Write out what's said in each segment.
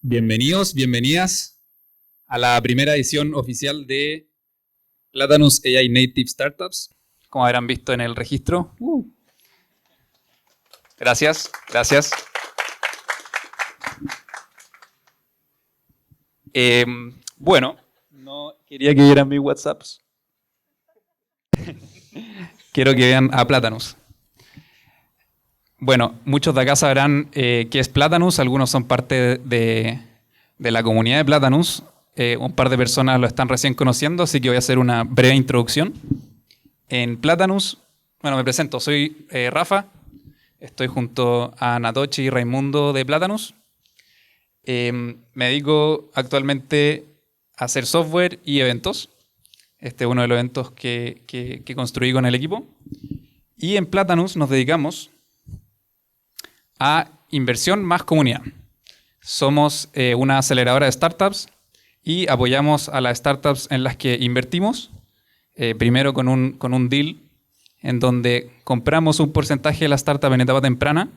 Bienvenidos, bienvenidas a la primera edición oficial de Platanus AI Native Startups, como habrán visto en el registro. Gracias, gracias. Bueno, no quería que vieran mis WhatsApps. Quiero que vean a Platanus. Bueno, muchos de acá sabrán qué es Platanus, algunos son parte de la comunidad de Platanus. Un par de personas lo están recién conociendo, así que voy a hacer una breve introducción. En Platanus, bueno, me presento, soy Rafa, estoy junto a Natochi y Raimundo de Platanus. Me dedico actualmente a hacer software y eventos. Este es uno de los eventos que construí con el equipo. Y en Platanus nos dedicamos a inversión más comunidad. Somos una aceleradora de startups y apoyamos a las startups en las que invertimos, primero con un deal en donde compramos un porcentaje de la startup en etapa temprana.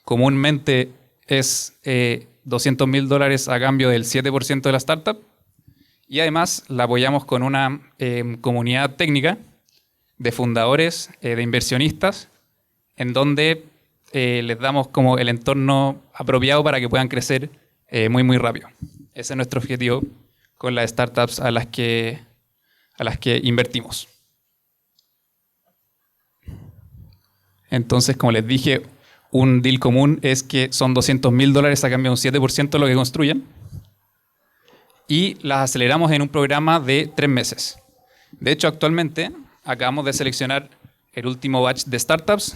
Comúnmente es $200,000 a cambio del 7% de la startup. Y además la apoyamos con una comunidad técnica de fundadores, de inversionistas, en donde les damos como el entorno apropiado para que puedan crecer muy, muy rápido. Ese es nuestro objetivo con las startups a las que invertimos. Entonces, como les dije, un deal común es que son $200,000 a cambio de un 7% de lo que construyen. Y las aceleramos en un programa de 3 meses. De hecho, actualmente acabamos de seleccionar el último batch de startups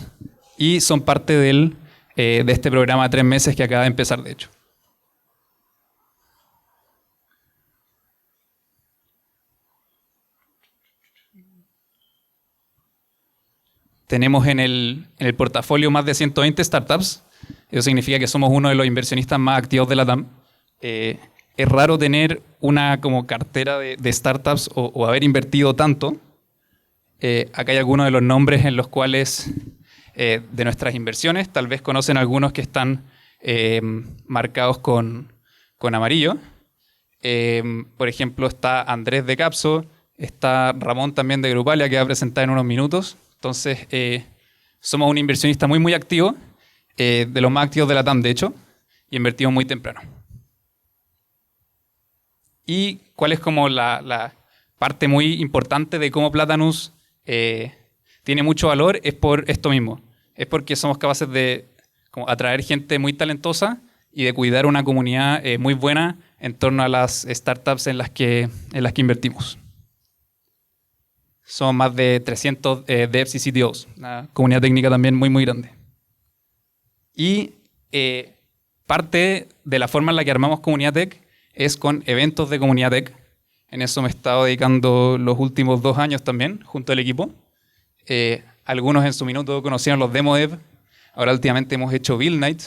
y son parte de este programa de 3 meses que acaba de empezar, de hecho. Tenemos en el portafolio más de 120 startups. Eso significa que somos uno de los inversionistas más activos de la TAM. Es raro tener una como cartera de startups o haber invertido tanto. Acá hay algunos de los nombres en los cuales de nuestras inversiones. Tal vez conocen algunos que están marcados con amarillo. Por ejemplo, está Andrés de Capso, está Ramón también de Grupalia, que va a presentar en unos minutos. Entonces, somos un inversionista muy, muy activo, de los más activos de la TAM, de hecho, y invertimos muy temprano. ¿Y cuál es como la parte muy importante de cómo Platanus tiene mucho valor? Es por esto mismo. Es porque somos capaces de como atraer gente muy talentosa y de cuidar una comunidad muy buena en torno a las startups en las que invertimos. Son más de 300 devs y CTOs, una comunidad técnica también muy, muy grande. Y parte de la forma en la que armamos comunidad tech es con eventos de comunidad tech. En eso me he estado dedicando los últimos 2 años también, junto al equipo. Algunos en su minuto conocieron los Demo Dev. Ahora últimamente hemos hecho Build Night.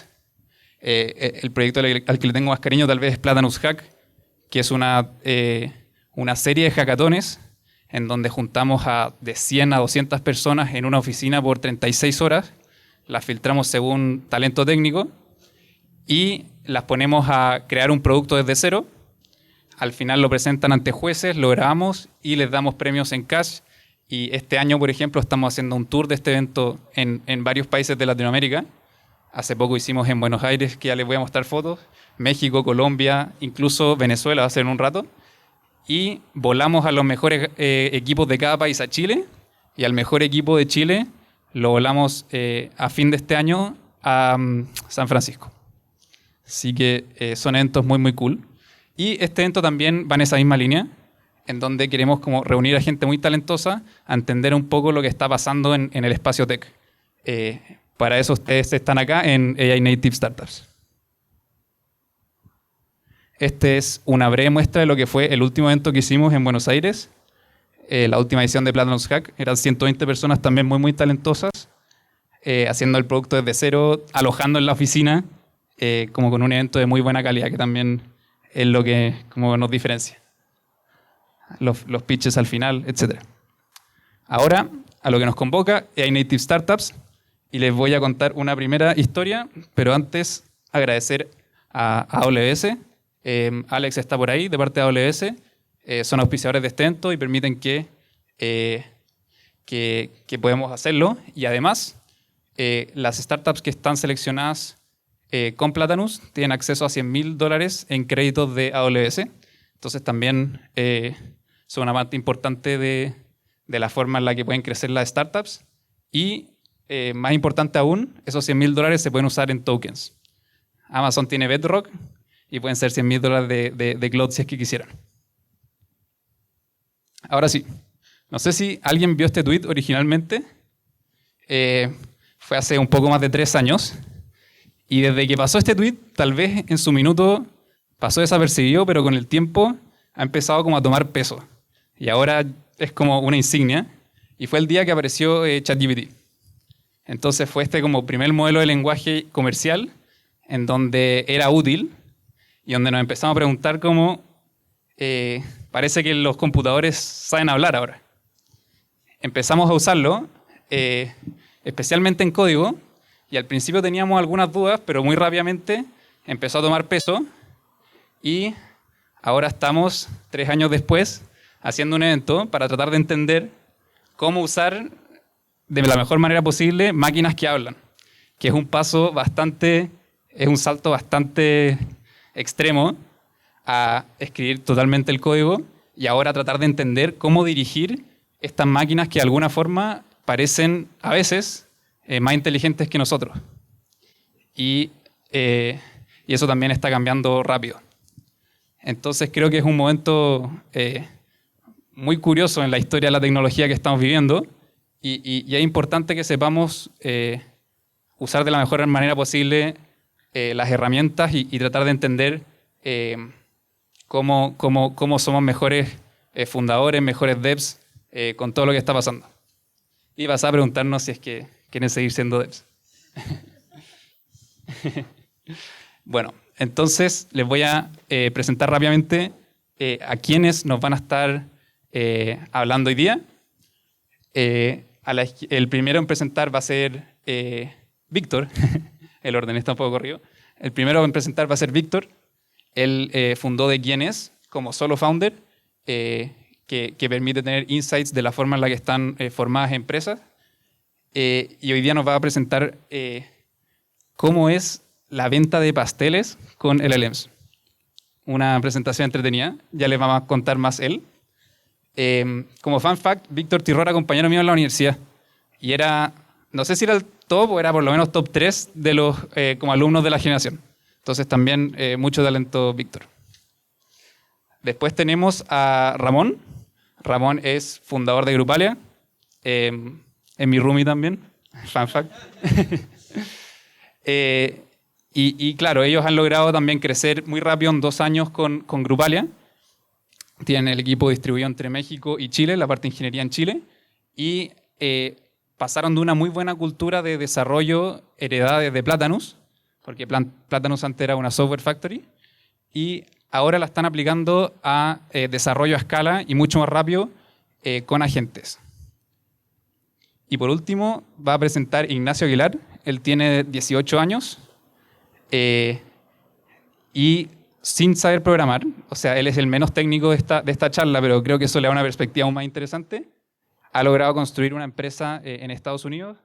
El proyecto al que le tengo más cariño tal vez es Platanus Hack, que es una serie de hackatones en donde juntamos de 100 a 200 personas en una oficina por 36 horas. Las filtramos según talento técnico y las ponemos a crear un producto desde cero. Al final lo presentan ante jueces, lo grabamos y les damos premios en cash. Y este año, por ejemplo, estamos haciendo un tour de este evento en varios países de Latinoamérica. Hace poco hicimos en Buenos Aires, que ya les voy a mostrar fotos. México, Colombia, incluso Venezuela va a ser en un rato. Y volamos a los mejores equipos de cada país a Chile. Y al mejor equipo de Chile lo volamos a fin de este año a San Francisco. Así que son eventos muy, muy cool. Y este evento también va en esa misma línea, en donde queremos como reunir a gente muy talentosa a entender un poco lo que está pasando en el espacio tech. Para eso ustedes están acá en AI Native Startups. Este es una breve muestra de lo que fue el último evento que hicimos en Buenos Aires. La última edición de Platanus Hack. Eran 120 personas también muy, muy talentosas, haciendo el producto desde cero, alojando en la oficina, como con un evento de muy buena calidad, que también es lo que como nos diferencia. Los pitches al final, etc. Ahora, a lo que nos convoca, AI Native Startups, y les voy a contar una primera historia, pero antes agradecer a AWS. Alex está por ahí, de parte de AWS. Son auspiciadores de este evento y permiten que podemos hacerlo. Y además, las startups que están seleccionadas con Platanus tienen acceso a $100,000 en créditos de AWS. Entonces también son una parte importante de la forma en la que pueden crecer las startups. Y más importante aún, esos $100,000 se pueden usar en tokens. Amazon tiene Bedrock y pueden ser $100,000 de Cloud si es que quisieran. Ahora sí, no sé si alguien vio este tweet originalmente. Fue hace un poco más de 3 años. Y desde que pasó este tweet, tal vez en su minuto pasó desapercibido, pero con el tiempo ha empezado como a tomar peso. Y ahora es como una insignia. Y fue el día que apareció ChatGPT. Entonces fue este como primer modelo de lenguaje comercial en donde era útil y donde nos empezamos a preguntar cómo parece que los computadores saben hablar ahora. Empezamos a usarlo, especialmente en código, y al principio teníamos algunas dudas, pero muy rápidamente empezó a tomar peso y ahora estamos, 3 años después, haciendo un evento para tratar de entender cómo usar de la mejor manera posible máquinas que hablan, que es un salto bastante extremo a escribir totalmente el código y ahora tratar de entender cómo dirigir estas máquinas que de alguna forma parecen a veces más inteligentes que nosotros. Y eso también está cambiando rápido. Entonces creo que es un momento muy curioso en la historia de la tecnología que estamos viviendo y es importante que sepamos usar de la mejor manera posible las herramientas y tratar de entender cómo somos mejores fundadores, mejores devs con todo lo que está pasando. Y vas a preguntarnos si es que quieren seguir siendo devs. Bueno, entonces les voy a presentar rápidamente a quienes nos van a estar hablando hoy día. El primero en presentar va a ser Víctor. El orden está un poco corrido. El primero en presentar va a ser Víctor. Él fundó de Quién es como solo founder, que permite tener insights de la forma en la que están formadas empresas. Y hoy día nos va a presentar cómo es la venta de pasteles con LLMs. Una presentación entretenida. Ya les vamos a contar más él. Como fun fact, Víctor Tirró era compañero mío en la universidad. Y era, no sé si era el top o era por lo menos top 3 de los como alumnos de la generación. Entonces también mucho talento, Víctor. Después tenemos a Ramón. Ramón es fundador de Grupalia. Es mi roomie también. Fun fact. Y claro, ellos han logrado también crecer muy rápido en 2 años con Grupalia. Tienen el equipo distribuido entre México y Chile, la parte de ingeniería en Chile. Y pasaron de una muy buena cultura de desarrollo heredada desde Platanus, porque Platanus antes era una software factory, y ahora la están aplicando a desarrollo a escala y mucho más rápido con agentes. Y por último va a presentar Ignacio Aguilar. Él tiene 18 años y sin saber programar, o sea, él es el menos técnico de esta charla, pero creo que eso le da una perspectiva aún más interesante. Ha logrado construir una empresa en Estados Unidos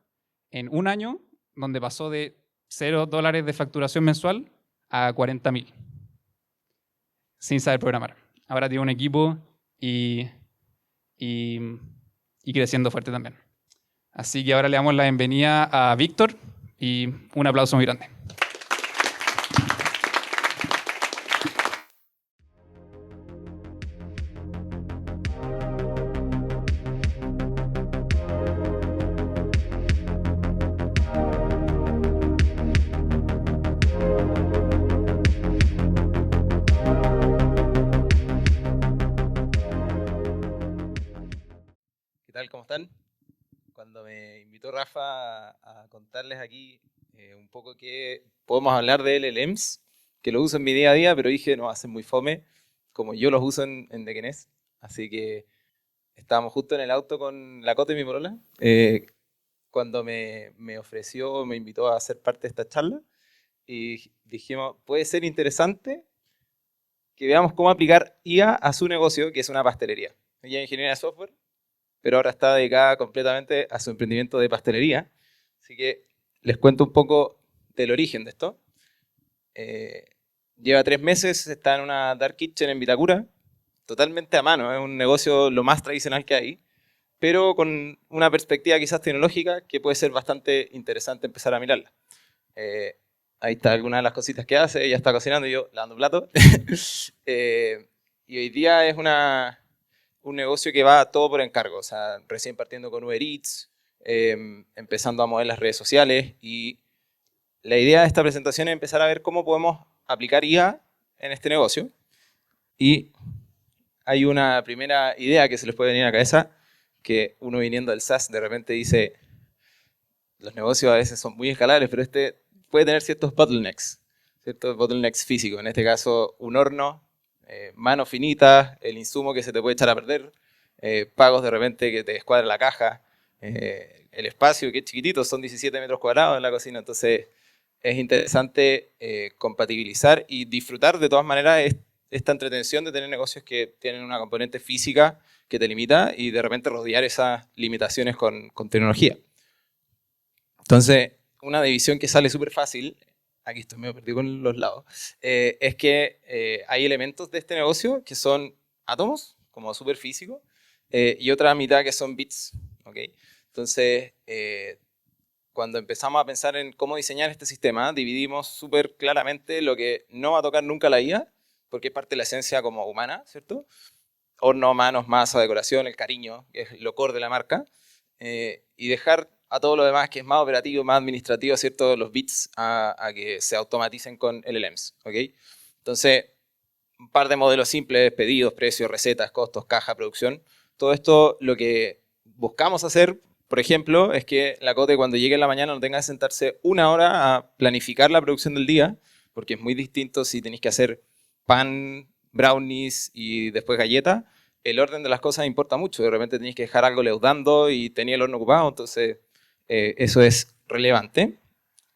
en 1 año, donde pasó de $0 de facturación mensual a 40,000, sin saber programar. Ahora tiene un equipo y creciendo fuerte también. Así que ahora le damos la bienvenida a Víctor y un aplauso muy grande. ¿Qué tal? ¿Cómo están? Cuando me invitó Rafa a contarles aquí un poco que podemos hablar de LLMs, que lo uso en mi día a día, pero dije, no, hacen muy fome, como yo los uso en The Kenes. Así que estábamos justo en el auto con la Cote, mi polola, cuando me ofreció, me invitó a ser parte de esta charla. y dijimos, puede ser interesante que veamos cómo aplicar IA a su negocio, que es una pastelería. Ella es ingeniera de software, pero ahora está dedicada completamente a su emprendimiento de pastelería. Así que les cuento un poco del origen de esto. Lleva 3 meses, está en una dark kitchen en Vitacura, totalmente a mano, es un negocio lo más tradicional que hay, pero con una perspectiva quizás tecnológica que puede ser bastante interesante empezar a mirarla. Ahí está alguna de las cositas que hace, ella está cocinando y yo lavando platos. Y hoy día es un negocio que va todo por encargo, o sea, recién partiendo con Uber Eats, empezando a mover las redes sociales, y la idea de esta presentación es empezar a ver cómo podemos aplicar IA en este negocio. Y hay una primera idea que se les puede venir a la cabeza, que uno viniendo del SaaS de repente dice, los negocios a veces son muy escalables, pero este puede tener ciertos bottlenecks físicos. En este caso, un horno, manos finitas, el insumo que se te puede echar a perder, pagos de repente que te descuadra la caja, el espacio que es chiquitito, son 17 metros cuadrados en la cocina, entonces es interesante compatibilizar y disfrutar de todas maneras esta entretención de tener negocios que tienen una componente física que te limita y de repente rodear esas limitaciones con tecnología. Entonces, una división que sale súper fácil, aquí estoy medio perdido con los lados, es que hay elementos de este negocio que son átomos, como súper físicos, y otra mitad que son bits. ¿Okay? Entonces, cuando empezamos a pensar en cómo diseñar este sistema, dividimos súper claramente lo que no va a tocar nunca la IA, porque es parte de la esencia como humana, ¿cierto? Horno, manos, masa, decoración, el cariño, que es lo core de la marca, y dejar a todo lo demás que es más operativo, más administrativo, ¿cierto? Los bits a que se automaticen con LLMs, ¿ok? Entonces, un par de modelos simples, pedidos, precios, recetas, costos, caja, producción. Todo esto lo que buscamos hacer, por ejemplo, es que la Cote cuando llegue en la mañana no tenga que sentarse 1 hora a planificar la producción del día, porque es muy distinto si tenéis que hacer pan, brownies y después galletas. El orden de las cosas importa mucho. De repente tenéis que dejar algo leudando y tenía el horno ocupado, entonces eso es relevante.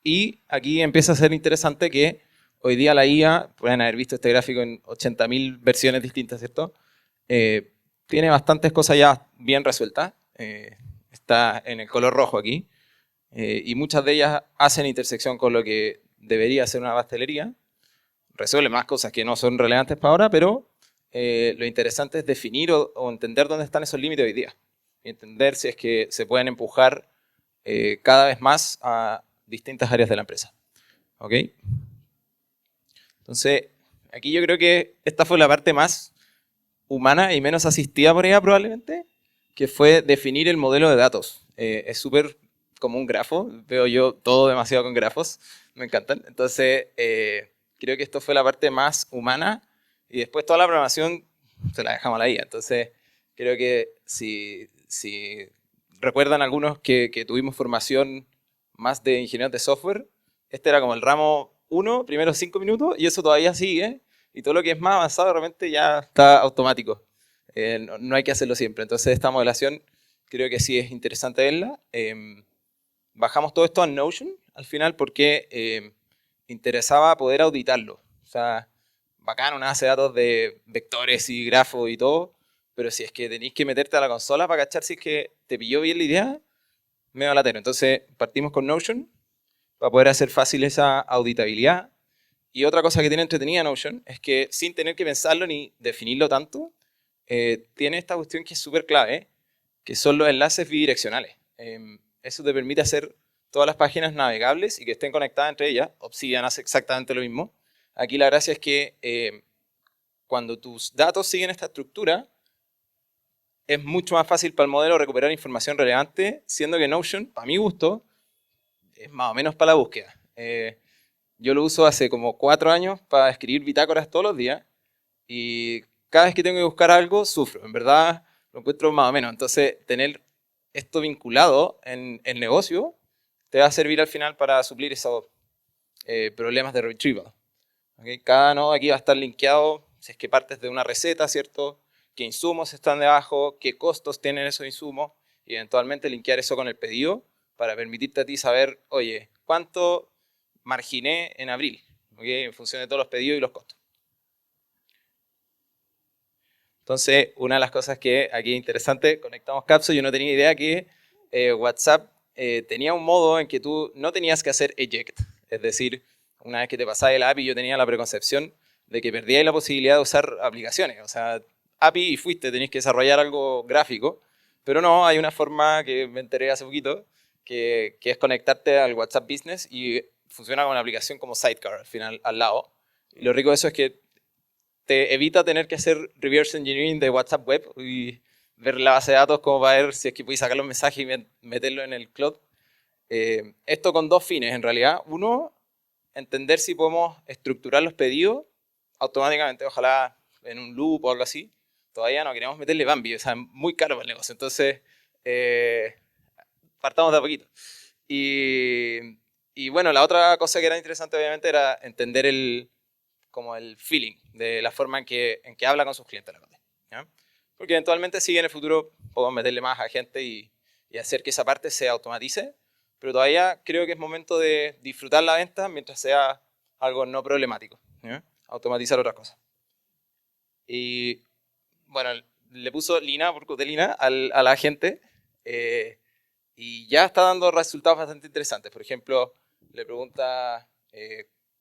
Y aquí empieza a ser interesante que hoy día la IA, pueden haber visto este gráfico en 80.000 versiones distintas, ¿cierto? Tiene bastantes cosas ya bien resueltas. Está en el color rojo aquí. Y muchas de ellas hacen intersección con lo que debería ser una pastelería. Resuelve más cosas que no son relevantes para ahora, pero lo interesante es definir o entender dónde están esos límites hoy día. Y entender si es que se pueden empujar cada vez más a distintas áreas de la empresa. ¿Ok? Entonces, aquí yo creo que esta fue la parte más humana y menos asistida por ella probablemente, que fue definir el modelo de datos. Es súper como un grafo, veo yo todo demasiado con grafos, me encantan. Entonces, creo que esto fue la parte más humana y después toda la programación se la dejamos a la IA. Entonces, creo que si recuerdan algunos que tuvimos formación más de ingenieros de software, este era como el ramo 1, primeros 5 minutos, y eso todavía sigue, y todo lo que es más avanzado realmente ya está automático. No hay que hacerlo siempre. Entonces esta modelación creo que sí es interesante verla. Bajamos todo esto a Notion al final porque interesaba poder auditarlo. O sea, bacán una base de datos de vectores y grafos y todo, pero si es que tenéis que meterte a la consola para cachar si es que te pilló bien la idea, medio latero. Entonces partimos con Notion para poder hacer fácil esa auditabilidad. Y otra cosa que tiene entretenida Notion es que sin tener que pensarlo ni definirlo tanto, tiene esta cuestión que es súper clave, que son los enlaces bidireccionales. Eso te permite hacer todas las páginas navegables y que estén conectadas entre ellas. Obsidian hace exactamente lo mismo. Aquí la gracia es que cuando tus datos siguen esta estructura, es mucho más fácil para el modelo recuperar información relevante, siendo que Notion, para mi gusto, es más o menos para la búsqueda. Yo lo uso hace como 4 años para escribir bitácoras todos los días y cada vez que tengo que buscar algo, sufro. En verdad, lo encuentro más o menos. Entonces, tener esto vinculado en el negocio te va a servir al final para suplir esos problemas de retrieval. ¿Okay? Cada nodo aquí va a estar linkeado, si es que partes de una receta, ¿cierto? ¿Qué insumos están debajo? ¿Qué costos tienen esos insumos? Y eventualmente linkear eso con el pedido para permitirte a ti saber, oye, ¿cuánto marginé en abril, ¿okay? En función de todos los pedidos y los costos. Entonces, una de las cosas que aquí es interesante, conectamos Capsule, yo no tenía idea que WhatsApp tenía un modo en que tú no tenías que hacer eject. Es decir, una vez que te pasaba el API, yo tenía la preconcepción de que perdíais la posibilidad de usar aplicaciones. O sea, API y fuiste, tenéis que desarrollar algo gráfico. Pero no, hay una forma que me enteré hace poquito, que es conectarte al WhatsApp Business y funciona con una aplicación como Sidecar al final, al lado. Y lo rico de eso es que te evita tener que hacer reverse engineering de WhatsApp Web y ver la base de datos como para ver si es que puedes sacar los mensajes y meterlo en el cloud. Esto con dos fines, en realidad. Uno, entender si podemos estructurar los pedidos automáticamente, ojalá en un loop o algo así. Todavía no queremos meterle Bambi, o sea, es muy caro para el negocio. Entonces, partamos de a poquito. Y bueno, la otra cosa que era interesante, obviamente, era entender como el feeling de la forma en que habla con sus clientes la cosa, ¿ya? Porque eventualmente sí en el futuro podemos meterle más a gente y hacer que esa parte se automatice, pero todavía creo que es momento de disfrutar la venta mientras sea algo no problemático, ¿ya? Automatizar otras cosas. Y bueno, le puso Lina por Cotelina a la gente y ya está dando resultados bastante interesantes. Por ejemplo, le pregunta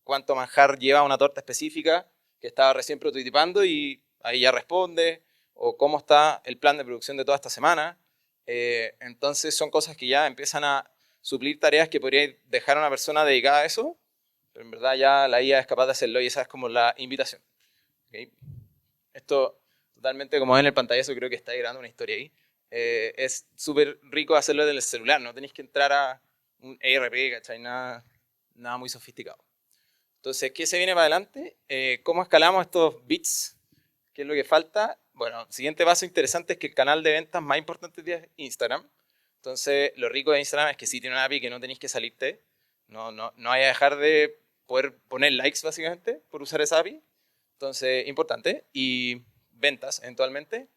cuánto manjar lleva una torta específica que estaba recién prototipando y ahí ya responde, o cómo está el plan de producción de toda esta semana. Entonces son cosas que ya empiezan a suplir tareas que podría dejar a una persona dedicada a eso, pero en verdad ya la IA es capaz de hacerlo y esa es como la invitación. ¿Okay? Esto totalmente como ven en el pantallazo, creo que está grabando una historia ahí. Es súper rico hacerlo desde el celular, no tenéis que entrar a un ERP, ¿cachai? Nada muy sofisticado. Entonces, ¿qué se viene para adelante? ¿Cómo escalamos estos bits? ¿Qué es lo que falta? Bueno, siguiente paso interesante es que el canal de ventas más importante es Instagram. Entonces, lo rico de Instagram es que sí tiene una API que no tenéis que salirte. No vaya a dejar de poder poner likes, básicamente, por usar esa API. Entonces, importante. Y ventas, eventualmente.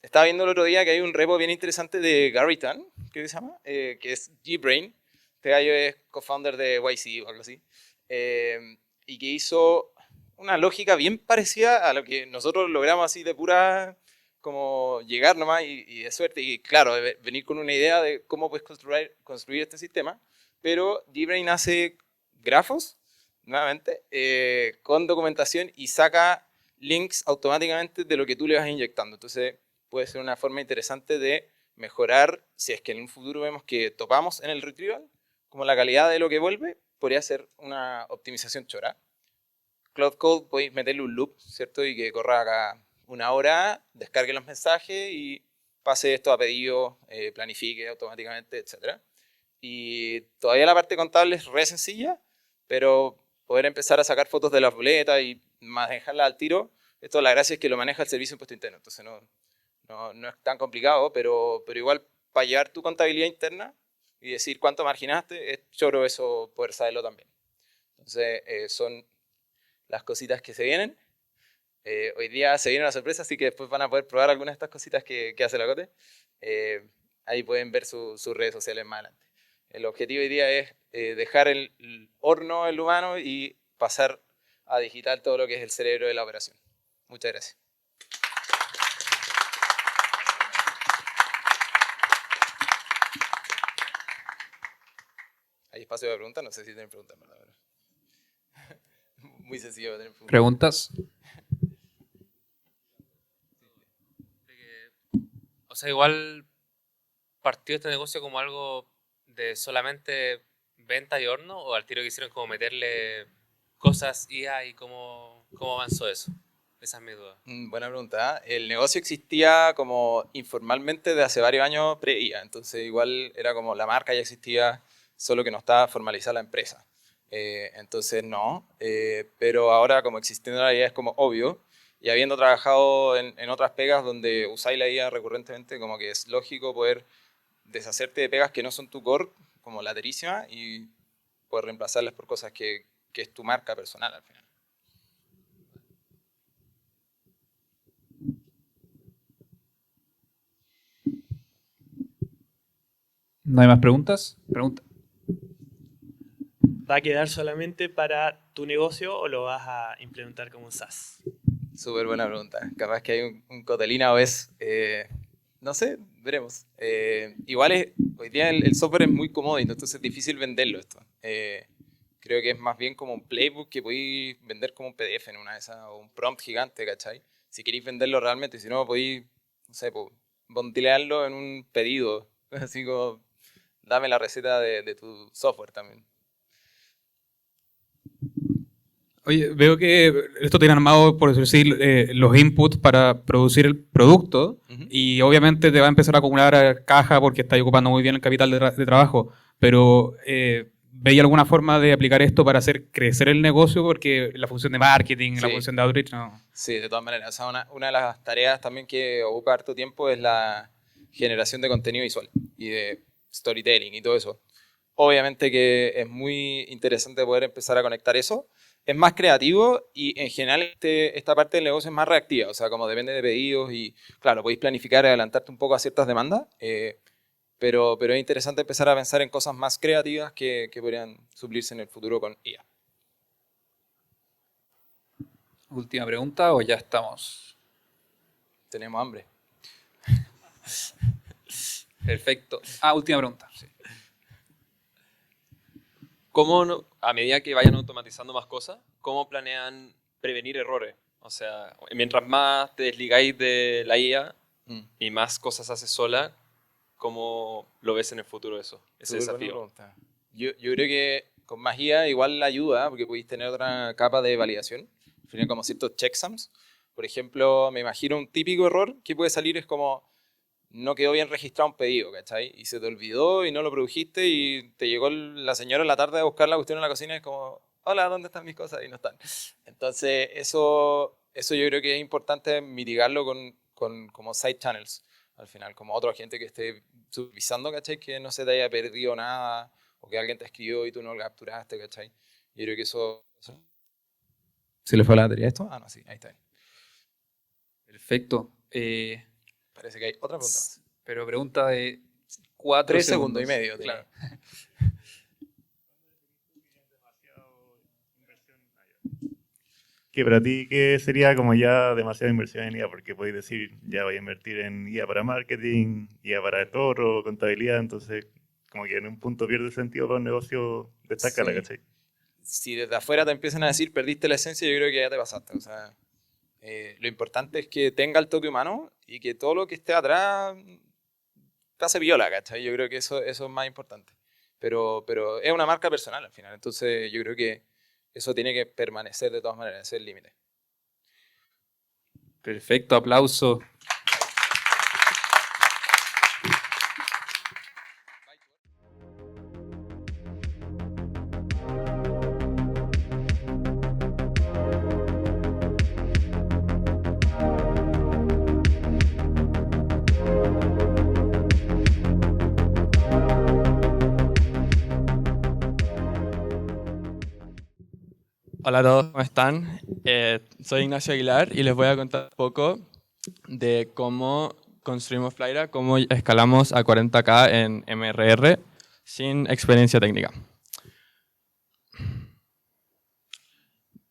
Estaba viendo el otro día que hay un repo bien interesante de Gary Tan, ¿qué se llama? Que es GBrain. Este gallo es co-founder de YC o algo así. Y que hizo una lógica bien parecida a lo que nosotros logramos así de pura, como llegar nomás y de suerte. Y claro, de venir con una idea de cómo puedes construir este sistema. Pero GBrain hace grafos, nuevamente, con documentación y saca links automáticamente de lo que tú le vas inyectando. Entonces, puede ser una forma interesante de mejorar, si es que en un futuro vemos que topamos en el retrieval, como la calidad de lo que vuelve, podría ser una optimización chora. Cloud Code podéis meterle un loop, ¿cierto? Y que corra acá una hora, descargue los mensajes y pase esto a pedido, planifique automáticamente, etc. Y todavía la parte contable es re sencilla, pero poder empezar a sacar fotos de las boletas y manejarla al tiro, esto la gracia es que lo maneja el servicio de impuesto interno, entonces no es tan complicado, pero igual para llevar tu contabilidad interna y decir cuánto marginaste, es choro eso poder saberlo también. Entonces son las cositas que se vienen. Hoy día se viene una sorpresa, así que después van a poder probar algunas de estas cositas que hace la Cote. Ahí pueden ver sus redes sociales más adelante. El objetivo hoy día es dejar el horno, el humano, y pasar a digital todo lo que es el cerebro de la operación. Muchas gracias. Hay espacio de preguntas, no sé si tienen preguntas, ¿verdad? Muy sencillo tener preguntas. ¿Preguntas? O sea, igual partió este negocio como algo de solamente venta y horno, o al tiro que hicieron como meterle cosas IA y cómo avanzó eso. Esa es mi duda. Buena pregunta. El negocio existía como informalmente de hace varios años pre-IA, entonces igual era como la marca ya existía, solo que no estaba formalizada la empresa. Entonces no, pero ahora como existiendo la IA es como obvio, y habiendo trabajado en otras pegas donde usáis la IA recurrentemente, como que es lógico poder deshacerte de pegas que no son tu core, como la terísima, y poder reemplazarlas por cosas que es tu marca personal al final. ¿No hay más preguntas? Pregunta. ¿Va a quedar solamente para tu negocio o lo vas a implementar como un SaaS? Súper buena pregunta. Capaz que hay un Kotlin OS. No sé, veremos. Hoy día el software es muy cómodo, entonces es difícil venderlo esto. Creo que es más bien como un playbook que podéis vender como un PDF en una de esas, o un prompt gigante, ¿cachai? Si queréis venderlo realmente, si no, podéis, no sé, bondilearlo en un pedido, así como, dame la receta de tu software también. Oye, veo que esto tiene armado, por decir, los inputs para producir el producto y obviamente te va a empezar a acumular caja porque estás ocupando muy bien el capital de trabajo, pero ¿veis alguna forma de aplicar esto para hacer crecer el negocio? Porque la función de marketing, la función de outreach, no. Sí, de todas maneras. O sea, una de las tareas también que ocupa harto tiempo es la generación de contenido visual y de storytelling y todo eso. Obviamente que es muy interesante poder empezar a conectar eso. Es más creativo y en general esta parte del negocio es más reactiva, o sea, como depende de pedidos y claro, podéis planificar y adelantarte un poco a ciertas demandas, pero es interesante empezar a pensar en cosas más creativas que podrían suplirse en el futuro con IA. Última pregunta o ya estamos. Tenemos hambre. Perfecto. Última pregunta. Sí. ¿Cómo, a medida que vayan automatizando más cosas, cómo planean prevenir errores? O sea, mientras más te desligáis de la IA y más cosas haces sola, ¿cómo lo ves en el futuro eso? Ese desafío. Yo creo que con más IA igual la ayuda, porque podéis tener otra capa de validación. Al final, como ciertos checksums. Por ejemplo, me imagino un típico error que puede salir es como no quedó bien registrado un pedido, ¿cachai? Y se te olvidó y no lo produjiste y te llegó la señora en la tarde a buscar la cuestión en la cocina y es como, hola, ¿dónde están mis cosas? Y no están. Entonces, eso yo creo que es importante mitigarlo con como side channels, al final, como otra gente que esté supervisando, ¿cachai? Que no se te haya perdido nada o que alguien te escribió y tú no lo capturaste, ¿cachai? Yo creo que eso... ¿Se le fue la batería a esto? No, sí, ahí está. Perfecto. Parece que hay otra pregunta más. Pero pregunta de 4 3 segundos y medio. Claro. Que para ti, ¿qué sería como ya demasiada inversión en IA? Porque podéis decir, ya voy a invertir en IA para marketing, IA para el otro, contabilidad, entonces como que en un punto pierde el sentido para un negocio de esta escala, ¿cachai? Si desde afuera te empiezan a decir perdiste la esencia, yo creo que ya te pasaste. O sea, lo importante es que tenga el toque humano y que todo lo que esté atrás pase viola, ¿cachai? Yo creo que eso es más importante. Pero es una marca personal al final, entonces yo creo que eso tiene que permanecer de todas maneras, ese es el límite. Perfecto, aplauso. Hola a todos, ¿cómo están? Soy Ignacio Aguilar y les voy a contar un poco de cómo construimos Flyra, cómo escalamos a 40K en MRR sin experiencia técnica.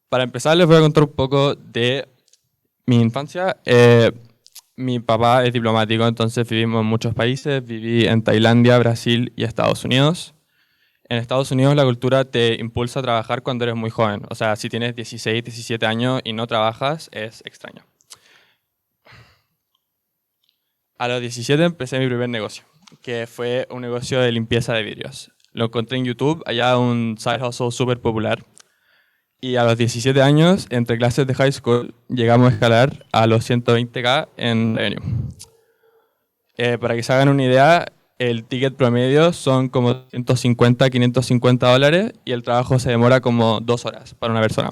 Para empezar les voy a contar un poco de mi infancia. Mi papá es diplomático, entonces vivimos en muchos países. Viví en Tailandia, Brasil y Estados Unidos. En Estados Unidos la cultura te impulsa a trabajar cuando eres muy joven. O sea, si tienes 16, 17 años y no trabajas, es extraño. A los 17 empecé mi primer negocio, que fue un negocio de limpieza de vidrios. Lo encontré en YouTube, allá un side hustle súper popular. Y a los 17 años, entre clases de high school, llegamos a escalar a los 120K en revenue. Para que se hagan una idea, el ticket promedio son como $150 a $550 y el trabajo se demora como 2 horas para una persona.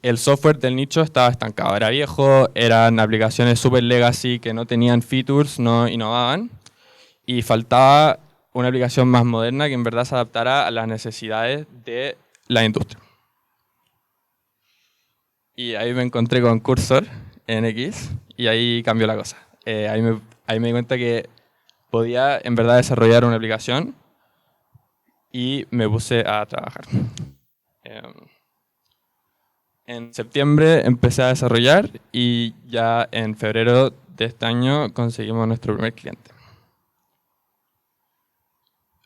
El software del nicho estaba estancado, era viejo, eran aplicaciones super legacy que no tenían features, no innovaban y faltaba una aplicación más moderna que en verdad se adaptara a las necesidades de la industria. Y ahí me encontré con Cursor NX y ahí cambió la cosa. Ahí me di cuenta que podía en verdad desarrollar una aplicación y me puse a trabajar. En septiembre empecé a desarrollar y ya en febrero de este año conseguimos nuestro primer cliente.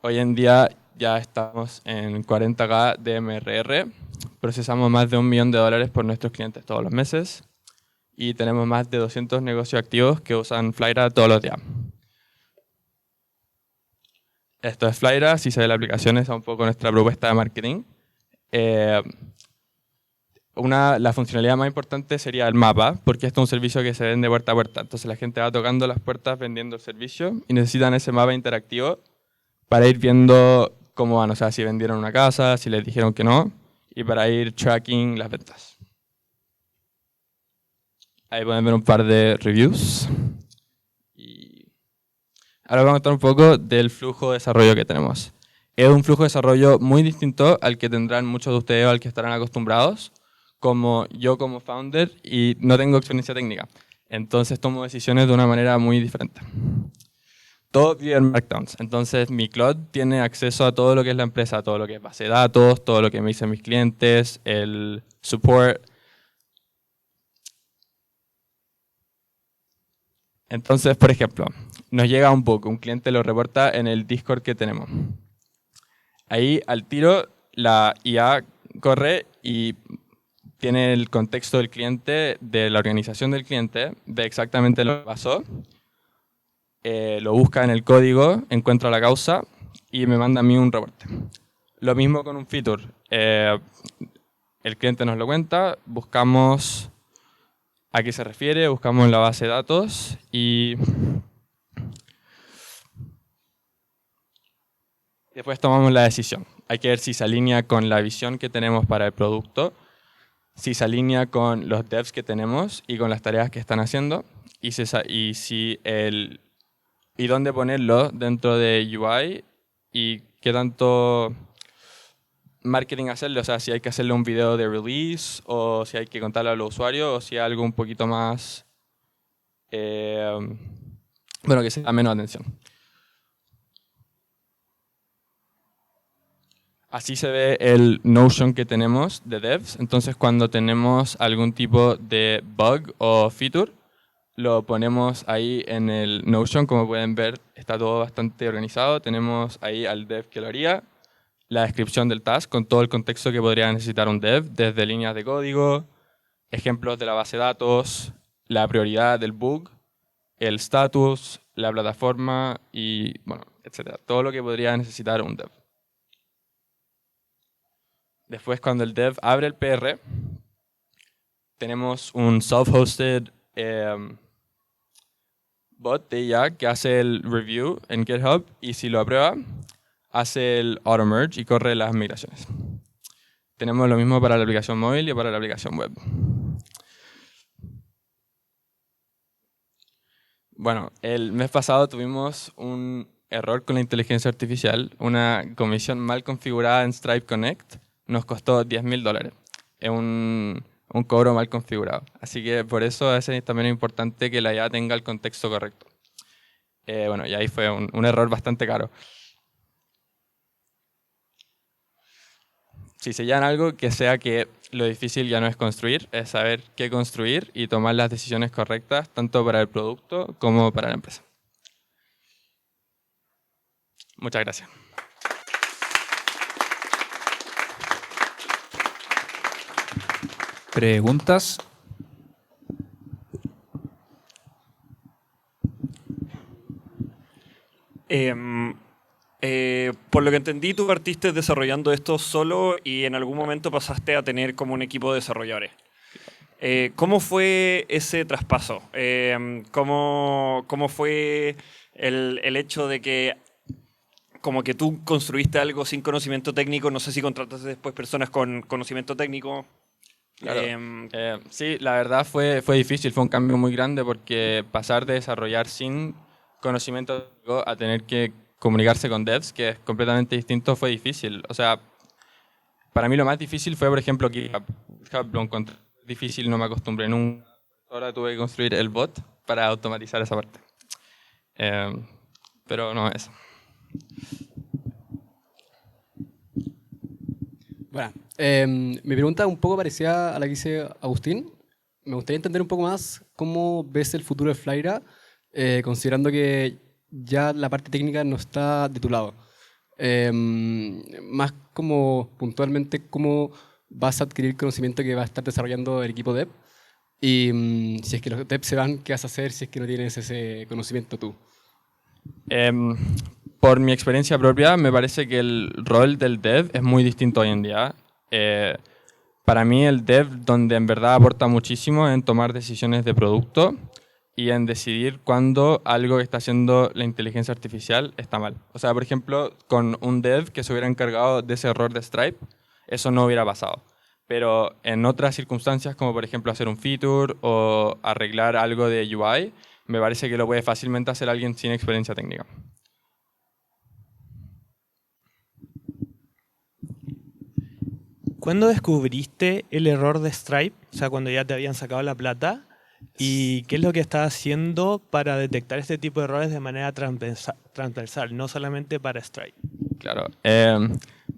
Hoy en día ya estamos en 40K de MRR, procesamos más de $1 millón por nuestros clientes todos los meses y tenemos más de 200 negocios activos que usan Flyra todos los días. Esto es Flyra, si se ve la aplicación es un poco nuestra propuesta de marketing. La funcionalidad más importante sería el mapa, porque esto es un servicio que se vende puerta a puerta. Entonces la gente va tocando las puertas vendiendo el servicio y necesitan ese mapa interactivo para ir viendo cómo van, o sea, si vendieron una casa, si les dijeron que no, y para ir tracking las ventas. Ahí pueden ver un par de reviews. Y ahora vamos a contar un poco del flujo de desarrollo que tenemos. Es un flujo de desarrollo muy distinto al que tendrán muchos de ustedes o al que estarán acostumbrados, como yo como founder, y no tengo experiencia técnica. Entonces tomo decisiones de una manera muy diferente. Todo vive en Markdowns. Entonces mi cloud tiene acceso a todo lo que es la empresa, todo lo que es base de datos, todo lo que me dicen mis clientes, el support. Entonces, por ejemplo, nos llega un bug, un cliente lo reporta en el Discord que tenemos. Ahí al tiro la IA corre y tiene el contexto del cliente, de la organización del cliente, ve exactamente lo que pasó, lo busca en el código, encuentra la causa y me manda a mí un reporte. Lo mismo con un feature. El cliente nos lo cuenta, buscamos a qué se refiere, buscamos en la base de datos y después tomamos la decisión. Hay que ver si se alinea con la visión que tenemos para el producto, si se alinea con los devs que tenemos y con las tareas que están haciendo y dónde ponerlo dentro de UI y qué tanto marketing hacerle, o sea, si hay que hacerle un video de release o si hay que contarle a los usuarios o si hay algo un poquito más, bueno, que sea menos atención. Así se ve el Notion que tenemos de devs. Entonces, cuando tenemos algún tipo de bug o feature, lo ponemos ahí en el Notion. Como pueden ver, está todo bastante organizado. Tenemos ahí al dev que lo haría, la descripción del task con todo el contexto que podría necesitar un dev, desde líneas de código, ejemplos de la base de datos, la prioridad del bug, el status, la plataforma y, bueno, etcétera. Todo lo que podría necesitar un dev. Después, cuando el dev abre el PR, tenemos un self-hosted bot de IA que hace el review en GitHub y si lo aprueba, hace el auto merge y corre las migraciones. Tenemos lo mismo para la aplicación móvil y para la aplicación web. Bueno, el mes pasado tuvimos un error con la inteligencia artificial, una comisión mal configurada en Stripe Connect. Nos costó $10.000. Es un cobro mal configurado. Así que por eso a veces también es importante que la IA tenga el contexto correcto. Bueno, y ahí fue un error bastante caro. Si se llevan algo, que sea que lo difícil ya no es construir, es saber qué construir y tomar las decisiones correctas, tanto para el producto como para la empresa. Muchas gracias. ¿Preguntas? Por lo que entendí, tú partiste desarrollando esto solo y en algún momento pasaste a tener como un equipo de desarrolladores. ¿Cómo fue ese traspaso? ¿Cómo fue el hecho de que como que tú construiste algo sin conocimiento técnico? No sé si contrataste después personas con conocimiento técnico. Claro. Sí, la verdad fue difícil, fue un cambio muy grande porque pasar de desarrollar sin conocimiento técnico a tener que comunicarse con devs, que es completamente distinto, fue difícil. O sea, para mí lo más difícil fue, por ejemplo, GitHub. GitHub lo encontré difícil, no me acostumbré nunca. Ahora tuve que construir el bot para automatizar esa parte. Pero no, eso. Bueno, mi pregunta es un poco parecida a la que hice Agustín. Me gustaría entender un poco más cómo ves el futuro de Flyra, considerando que ya la parte técnica no está de tu lado. Más como puntualmente cómo vas a adquirir conocimiento que va a estar desarrollando el equipo dev y si es que los devs se van, ¿qué vas a hacer si es que no tienes ese conocimiento tú? Por mi experiencia propia, me parece que el rol del dev es muy distinto hoy en día. Para mí el dev, donde en verdad aporta muchísimo en tomar decisiones de producto y en decidir cuándo algo que está haciendo la inteligencia artificial está mal. O sea, por ejemplo, con un dev que se hubiera encargado de ese error de Stripe, eso no hubiera pasado. Pero en otras circunstancias, como por ejemplo hacer un feature o arreglar algo de UI, me parece que lo puede fácilmente hacer alguien sin experiencia técnica. ¿Cuándo descubriste el error de Stripe? O sea, cuando ya te habían sacado la plata. ¿Y qué es lo que estás haciendo para detectar este tipo de errores de manera transversal, no solamente para Stripe? Claro.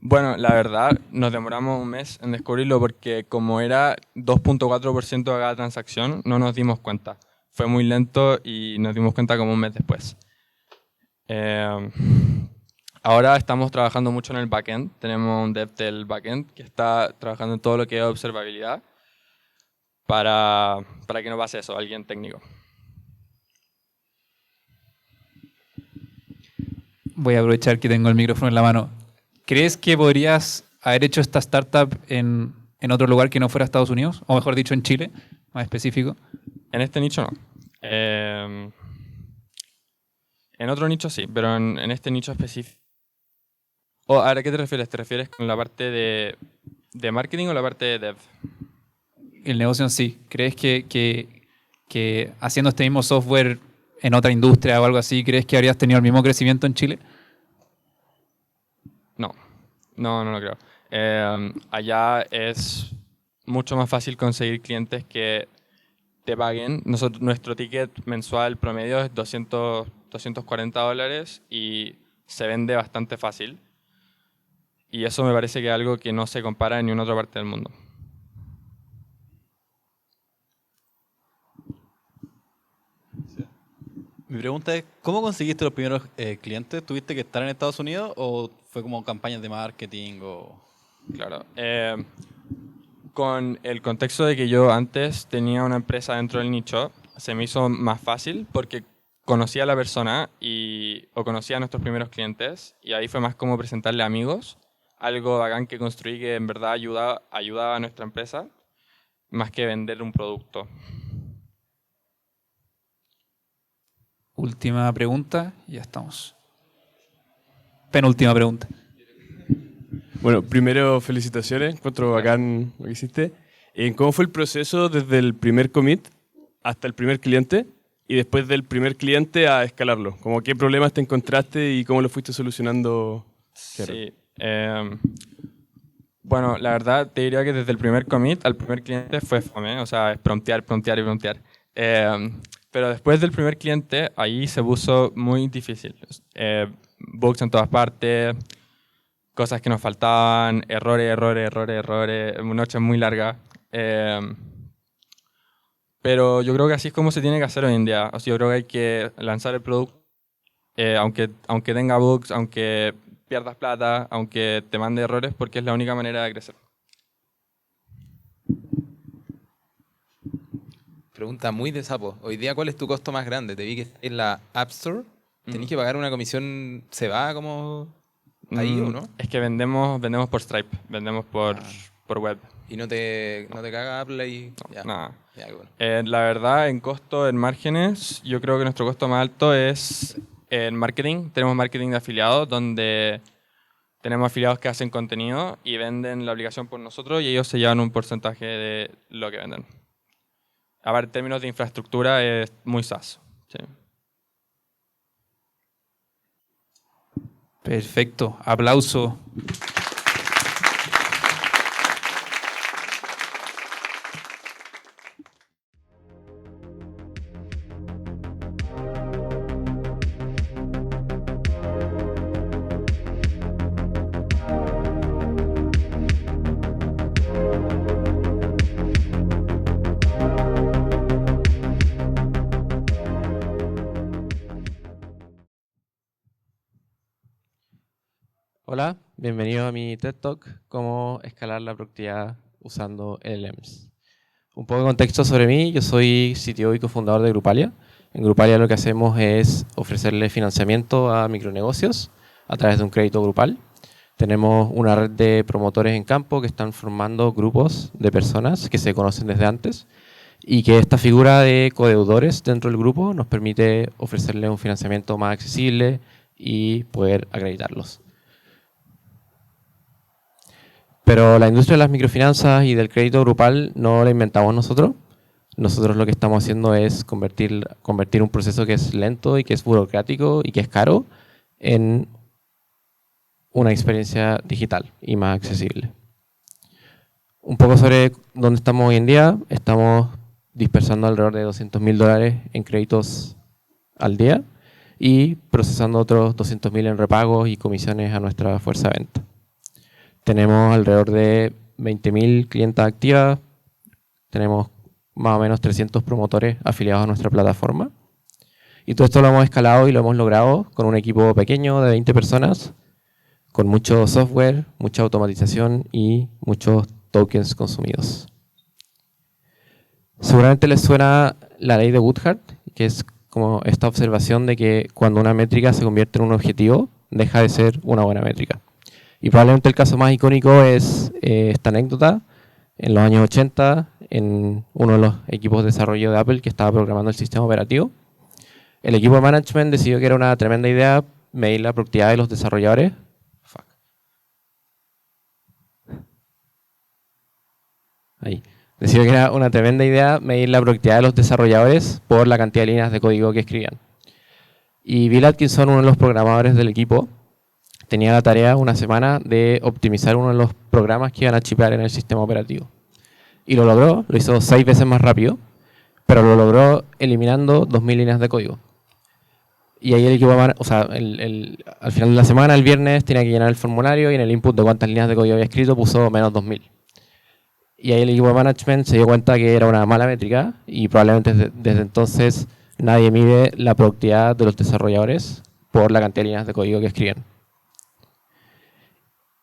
Bueno, la verdad, nos demoramos un mes en descubrirlo porque como era 2.4% de cada transacción, no nos dimos cuenta. Fue muy lento y nos dimos cuenta como un mes después. Ahora estamos trabajando mucho en el backend. Tenemos un dev del backend que está trabajando en todo lo que es observabilidad para que no pase eso, alguien técnico. Voy a aprovechar que tengo el micrófono en la mano. ¿Crees que podrías haber hecho esta startup en otro lugar que no fuera Estados Unidos? O mejor dicho, en Chile, más específico. En este nicho no. En otro nicho sí, pero en este nicho específico. ¿A qué te refieres? ¿Te refieres con la parte de marketing o la parte de dev? El negocio en sí. ¿Crees que haciendo este mismo software en otra industria o algo así, crees que habrías tenido el mismo crecimiento en Chile? No lo creo. Allá es mucho más fácil conseguir clientes que te paguen. Nuestro ticket mensual promedio es $240 y se vende bastante fácil. Y eso me parece que es algo que no se compara en ninguna otra parte del mundo. Mi pregunta es, ¿cómo conseguiste los primeros clientes? ¿Tuviste que estar en Estados Unidos o fue como campañas de marketing? Claro. Con el contexto de que yo antes tenía una empresa dentro del nicho, se me hizo más fácil porque conocía a la persona o conocía a nuestros primeros clientes y ahí fue más como presentarle a amigos, algo bacán que construí que en verdad ayudaba a nuestra empresa, más que vender un producto. Última pregunta, y ya estamos. Penúltima pregunta. Bueno, primero felicitaciones, encuentro bacán lo que hiciste. ¿Cómo fue el proceso desde el primer commit hasta el primer cliente y después del primer cliente a escalarlo? ¿Cómo qué problemas te encontraste y cómo lo fuiste solucionando? Sí. Bueno, la verdad te diría que desde el primer commit al primer cliente fue fome, o sea, es promptear. Pero después del primer cliente, ahí se puso muy difícil. Bugs en todas partes, cosas que nos faltaban, errores, noches muy largas. Pero yo creo que así es como se tiene que hacer hoy en día. O sea, yo creo que hay que lanzar el producto, aunque tenga bugs, aunque pierdas plata, aunque te mande errores, porque es la única manera de crecer. Pregunta muy de sapo. Hoy día, ¿cuál es tu costo más grande? Te vi que en la App Store. ¿Tenés que pagar una comisión? ¿Se va como ahí o no? Es que vendemos por Stripe, vendemos por web. ¿Y no te caga Apple ahí? No, ya. nada. Ya, bueno. La verdad, en costo, en márgenes, yo creo que nuestro costo más alto es en marketing. Tenemos marketing de afiliados, donde tenemos afiliados que hacen contenido y venden la aplicación por nosotros y ellos se llevan un porcentaje de lo que venden. A ver, en términos de infraestructura es muy SaaS. Sí. Perfecto. Aplauso. Hola, bienvenido a mi TED Talk, cómo escalar la productividad usando LLMs. Un poco de contexto sobre mí, yo soy CTO y cofundador de Grupalia. En Grupalia lo que hacemos es ofrecerle financiamiento a micronegocios a través de un crédito grupal. Tenemos una red de promotores en campo que están formando grupos de personas que se conocen desde antes y que esta figura de codeudores dentro del grupo nos permite ofrecerle un financiamiento más accesible y poder acreditarlos. Pero la industria de las microfinanzas y del crédito grupal no la inventamos nosotros. Nosotros lo que estamos haciendo es convertir un proceso que es lento y que es burocrático y que es caro en una experiencia digital y más accesible. Un poco sobre dónde estamos hoy en día. Estamos dispersando alrededor de $200.000 en créditos al día y procesando otros 200.000 en repagos y comisiones a nuestra fuerza de venta. Tenemos alrededor de 20.000 clientas activas, tenemos más o menos 300 promotores afiliados a nuestra plataforma. Y todo esto lo hemos escalado y lo hemos logrado con un equipo pequeño de 20 personas, con mucho software, mucha automatización y muchos tokens consumidos. Seguramente les suena la ley de Woodhart, que es como esta observación de que cuando una métrica se convierte en un objetivo, deja de ser una buena métrica. Y probablemente el caso más icónico es esta anécdota. En los años 80, en uno de los equipos de desarrollo de Apple que estaba programando el sistema operativo, el equipo de management decidió que era una tremenda idea medir la productividad de los desarrolladores. Decidió que era una tremenda idea medir la productividad de los desarrolladores por la cantidad de líneas de código que escribían. Y Bill Atkinson, uno de los programadores del equipo, tenía la tarea una semana de optimizar uno de los programas que iban a chipear en el sistema operativo. Y lo logró, lo hizo 6 veces más rápido, pero lo logró eliminando 2.000 líneas de código. Y ahí el equipo, al final de la semana, el viernes, tenía que llenar el formulario y en el input de cuántas líneas de código había escrito puso menos 2.000. Y ahí el equipo de management se dio cuenta que era una mala métrica y probablemente desde entonces nadie mide la productividad de los desarrolladores por la cantidad de líneas de código que escriben.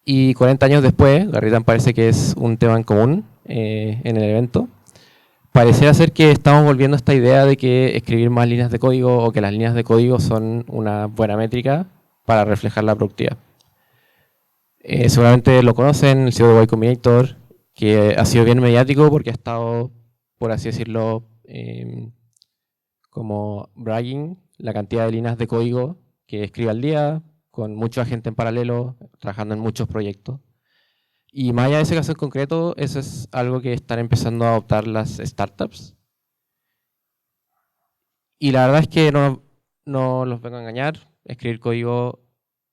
Y 40 años después, Garritan parece que es un tema en común en el evento, pareciera ser que estamos volviendo a esta idea de que escribir más líneas de código o que las líneas de código son una buena métrica para reflejar la productividad. Seguramente lo conocen, el CEO de Y Combinator, que ha sido bien mediático porque ha estado, por así decirlo, como bragging la cantidad de líneas de código que escribe al día, con mucha gente en paralelo, trabajando en muchos proyectos. Y más allá de ese caso en concreto, eso es algo que están empezando a adoptar las startups. Y la verdad es que no los vengo a engañar, escribir código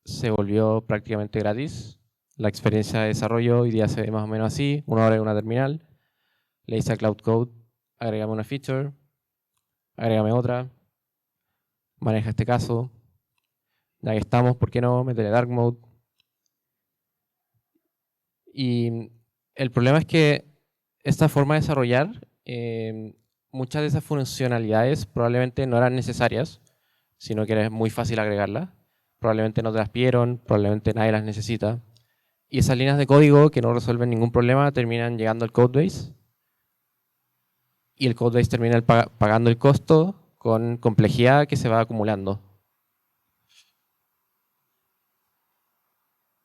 se volvió prácticamente gratis. La experiencia de desarrollo hoy día se ve más o menos así, 1 hora en una terminal, le dice a Cloud Code, agrégame una feature, agrégame otra, maneja este caso, ya que estamos, ¿por qué no? Métele dark mode. Y el problema es que esta forma de desarrollar, muchas de esas funcionalidades probablemente no eran necesarias, sino que era muy fácil agregarlas. Probablemente no te las pidieron, probablemente nadie las necesita. Y esas líneas de código que no resuelven ningún problema terminan llegando al codebase. Y el codebase termina pagando el costo con complejidad que se va acumulando.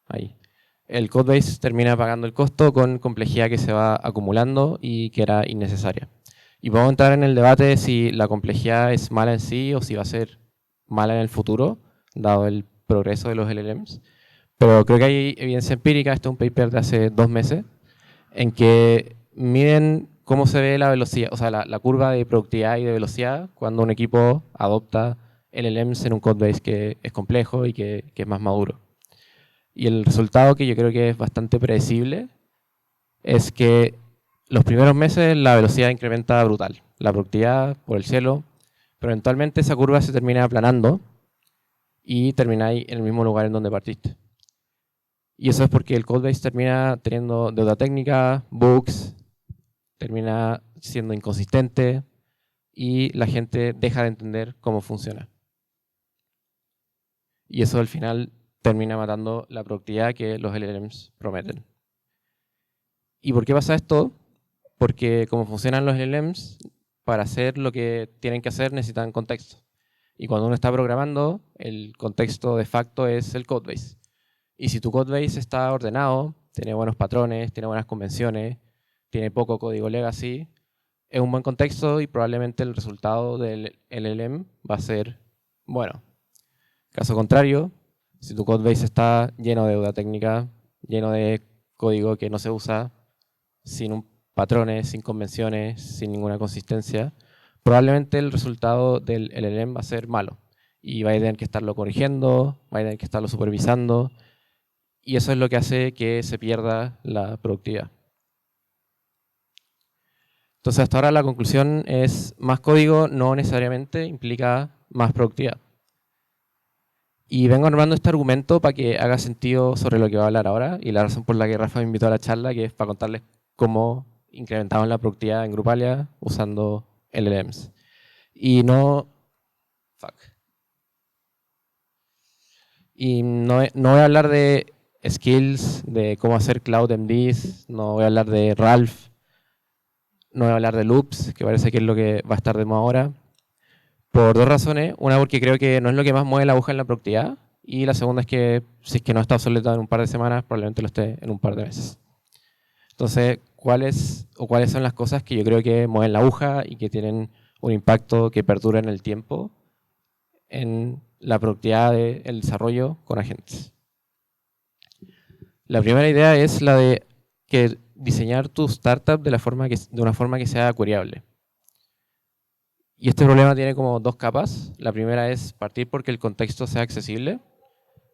Ahí. El codebase termina pagando el costo con complejidad que se va acumulando y que era innecesaria. Y vamos a entrar en el debate de si la complejidad es mala en sí o si va a ser mala en el futuro, dado el progreso de los LLMs. Pero creo que hay evidencia empírica, este es un paper de hace 2 meses, en que miden cómo se ve la velocidad, o sea, la curva de productividad y de velocidad cuando un equipo adopta LLMs en un codebase que es complejo y que es más maduro. Y el resultado, que yo creo que es bastante predecible, es que los primeros meses la velocidad incrementa brutal, la productividad por el cielo, pero eventualmente esa curva se termina aplanando y termináis en el mismo lugar en donde partiste. Y eso es porque el codebase termina teniendo deuda técnica, bugs, termina siendo inconsistente y la gente deja de entender cómo funciona. Y eso al final termina matando la productividad que los LLMs prometen. ¿Y por qué pasa esto? Porque como funcionan los LLMs, para hacer lo que tienen que hacer necesitan contexto. Y cuando uno está programando, el contexto de facto es el codebase. Y si tu codebase está ordenado, tiene buenos patrones, tiene buenas convenciones, tiene poco código legacy, es un buen contexto y probablemente el resultado del LLM va a ser bueno. Caso contrario, si tu codebase está lleno de deuda técnica, lleno de código que no se usa, sin patrones, sin convenciones, sin ninguna consistencia, probablemente el resultado del LLM va a ser malo. Y va a tener que estarlo corrigiendo, va a tener que estarlo supervisando, y eso es lo que hace que se pierda la productividad. Entonces, hasta ahora la conclusión es más código no necesariamente implica más productividad. Y vengo armando este argumento para que haga sentido sobre lo que voy a hablar ahora, y la razón por la que Rafa me invitó a la charla, que es para contarles cómo incrementamos la productividad en Grupalia usando LLMs. Y no... no voy a hablar de skills, de cómo hacer Cloud MDs, no voy a hablar de Ralph, no voy a hablar de loops, que parece que es lo que va a estar de moda ahora, por dos razones. Una, porque creo que no es lo que más mueve la aguja en la productividad, y la segunda es que si es que no está obsoleto en un par de semanas, probablemente lo esté en un par de meses. Entonces, ¿cuáles son las cosas que yo creo que mueven la aguja y que tienen un impacto que perdura en el tiempo en la productividad del desarrollo con agentes? La primera idea es la de que diseñar tu startup de una forma que sea queryable. Y este problema tiene como dos capas. La primera es partir porque el contexto sea accesible.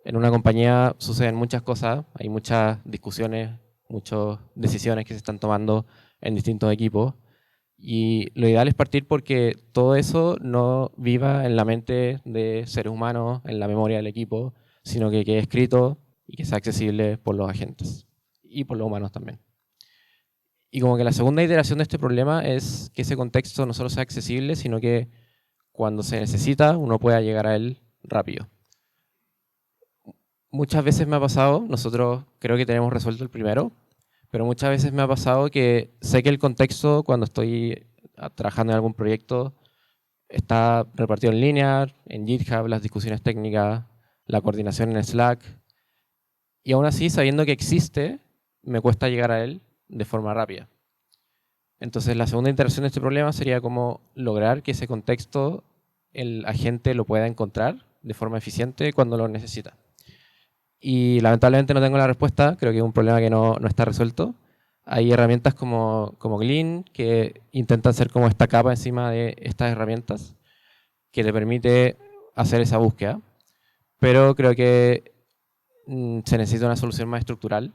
En una compañía suceden muchas cosas, hay muchas discusiones, muchas decisiones que se están tomando en distintos equipos. Y lo ideal es partir porque todo eso no viva en la mente de seres humanos, en la memoria del equipo, sino que quede escrito y que sea accesible por los agentes y por los humanos también. Y como que la segunda iteración de este problema es que ese contexto no solo sea accesible, sino que cuando se necesita uno pueda llegar a él rápido. Muchas veces me ha pasado, nosotros creo que tenemos resuelto el primero, pero muchas veces me ha pasado que sé que el contexto cuando estoy trabajando en algún proyecto está repartido en línea, en GitHub, las discusiones técnicas, la coordinación en Slack, y aún así, sabiendo que existe, me cuesta llegar a él de forma rápida. Entonces, la segunda iteración de este problema sería cómo lograr que ese contexto el agente lo pueda encontrar de forma eficiente cuando lo necesita. Y lamentablemente no tengo la respuesta, creo que es un problema que no está resuelto. Hay herramientas como Glean que intentan ser como esta capa encima de estas herramientas que te permite hacer esa búsqueda. Pero creo que se necesita una solución más estructural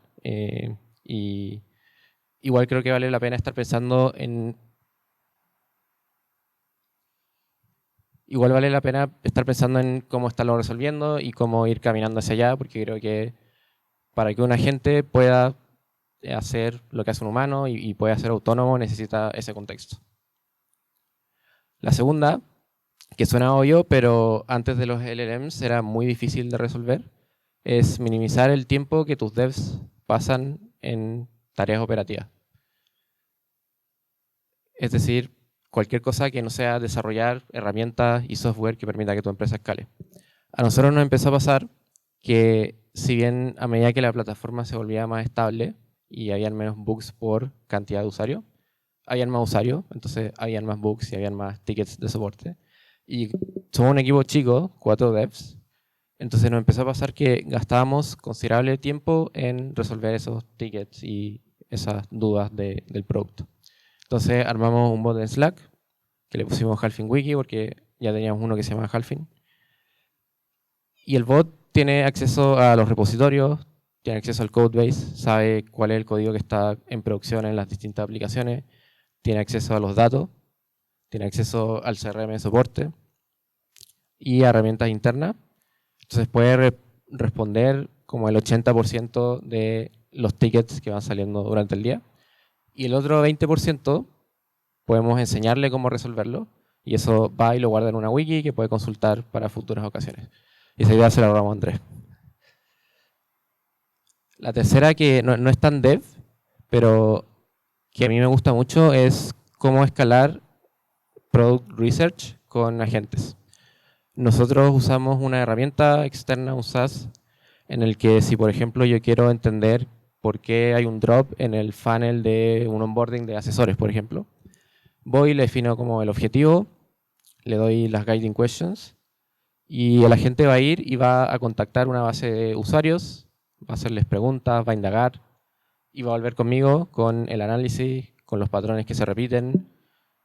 y igual creo que vale la pena estar pensando en... Igual vale la pena estar pensando en cómo estarlo resolviendo y cómo ir caminando hacia allá, porque creo que para que un agente pueda hacer lo que hace un humano y pueda ser autónomo necesita ese contexto. La segunda, que suena obvio, pero antes de los LLMs era muy difícil de resolver, es minimizar el tiempo que tus devs pasan en tareas operativas. Es decir, cualquier cosa que no sea desarrollar herramientas y software que permita que tu empresa escale. A nosotros nos empezó a pasar que si bien a medida que la plataforma se volvía más estable y habían menos bugs por cantidad de usuarios, habían más usuarios, entonces habían más bugs y habían más tickets de soporte. Y somos un equipo chico, 4 devs, entonces nos empezó a pasar que gastábamos considerable tiempo en resolver esos tickets y esas dudas del producto. Entonces armamos un bot en Slack, que le pusimos Halfin Wiki porque ya teníamos uno que se llama Halfin. Y el bot tiene acceso a los repositorios, tiene acceso al codebase, sabe cuál es el código que está en producción en las distintas aplicaciones, tiene acceso a los datos, tiene acceso al CRM de soporte y a herramientas internas. Entonces puede responder como el 80% de los tickets que van saliendo durante el día. Y el otro 20% podemos enseñarle cómo resolverlo y eso va y lo guarda en una wiki que puede consultar para futuras ocasiones. Y esa idea se la robamos a Andrés. La tercera, que no es tan dev, pero que a mí me gusta mucho, es cómo escalar Product Research con agentes. Nosotros usamos una herramienta externa, un SaaS, en el que si, por ejemplo, yo quiero entender por qué hay un drop en el funnel de un onboarding de asesores, por ejemplo, voy, le defino como el objetivo, le doy las guiding questions y el agente va a ir y va a contactar una base de usuarios, va a hacerles preguntas, va a indagar y va a volver conmigo con el análisis, con los patrones que se repiten,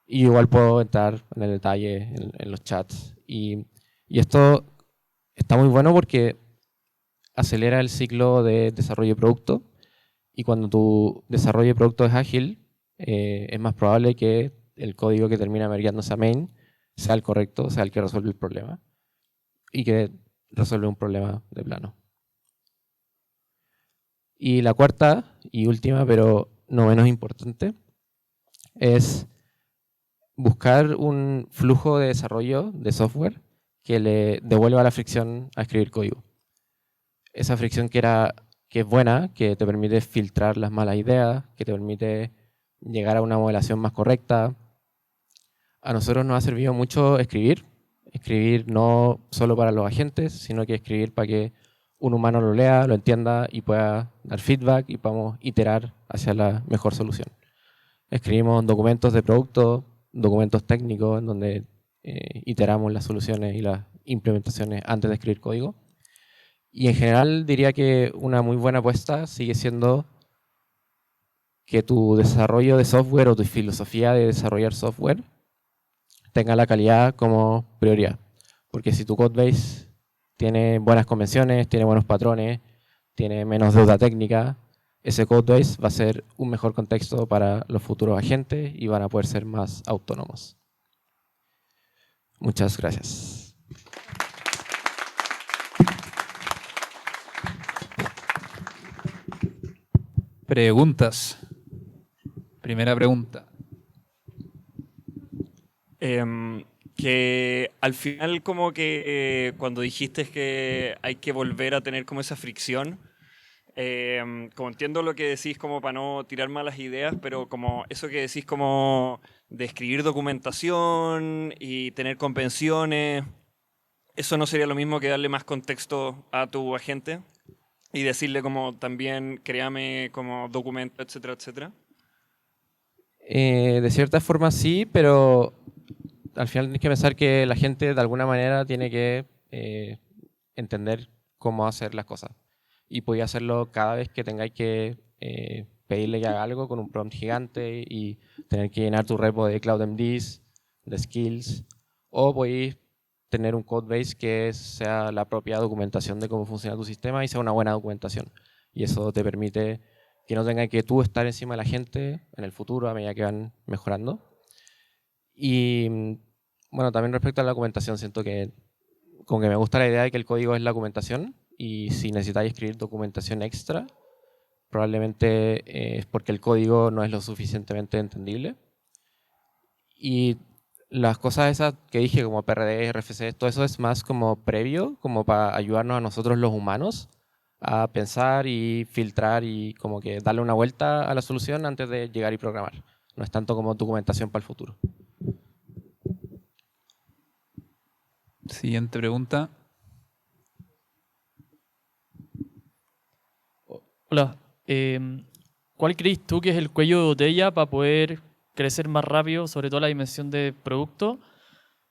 y igual puedo entrar en el detalle en los chats. Y esto está muy bueno porque acelera el ciclo de desarrollo de producto, y cuando tu desarrollo de producto es ágil, es más probable que el código que termina mergeándose a main sea el correcto, sea el que resuelve el problema, y que resuelve un problema de plano. Y la cuarta y última, pero no menos importante, es buscar un flujo de desarrollo de software que le devuelva la fricción a escribir código. Esa fricción que es buena, que te permite filtrar las malas ideas, que te permite llegar a una modelación más correcta. A nosotros nos ha servido mucho escribir no solo para los agentes, sino que escribir para que un humano lo lea, lo entienda y pueda dar feedback y podamos iterar hacia la mejor solución. Escribimos documentos de producto, documentos técnicos en donde iteramos las soluciones y las implementaciones antes de escribir código. Y en general diría que una muy buena apuesta sigue siendo que tu desarrollo de software o tu filosofía de desarrollar software tenga la calidad como prioridad. Porque si tu codebase tiene buenas convenciones, tiene buenos patrones, tiene menos deuda técnica, ese codebase va a ser un mejor contexto para los futuros agentes y van a poder ser más autónomos. Muchas gracias. Preguntas. Primera pregunta. Que al final como que cuando dijiste que hay que volver a tener como esa fricción, como entiendo lo que decís como para no tirar malas ideas, pero como eso que decís como de escribir documentación y tener convenciones, ¿eso no sería lo mismo que darle más contexto a tu agente? Y decirle como también, créame como documento, etcétera, etcétera. De cierta forma sí, pero al final tienes que pensar que la gente de alguna manera tiene que entender cómo hacer las cosas. Y podéis hacerlo cada vez que tengáis que pedirle que haga algo con un prompt gigante y tener que llenar tu repo de CloudMDs, de skills, o podéis tener un codebase que sea la propia documentación de cómo funciona tu sistema y sea una buena documentación. Y eso te permite que no tenga que tú estar encima de la gente en el futuro a medida que van mejorando. Y bueno, también respecto a la documentación, siento que como que me gusta la idea de que el código es la documentación, y si necesitáis escribir documentación extra, probablemente es porque el código no es lo suficientemente entendible. Y las cosas esas que dije, como PRD, RFC, todo eso es más como previo, como para ayudarnos a nosotros los humanos a pensar y filtrar y como que darle una vuelta a la solución antes de llegar y programar. No es tanto como documentación para el futuro. Siguiente pregunta. Hola, ¿cuál crees tú que es el cuello de botella para poder crecer más rápido, sobre todo la dimensión de producto?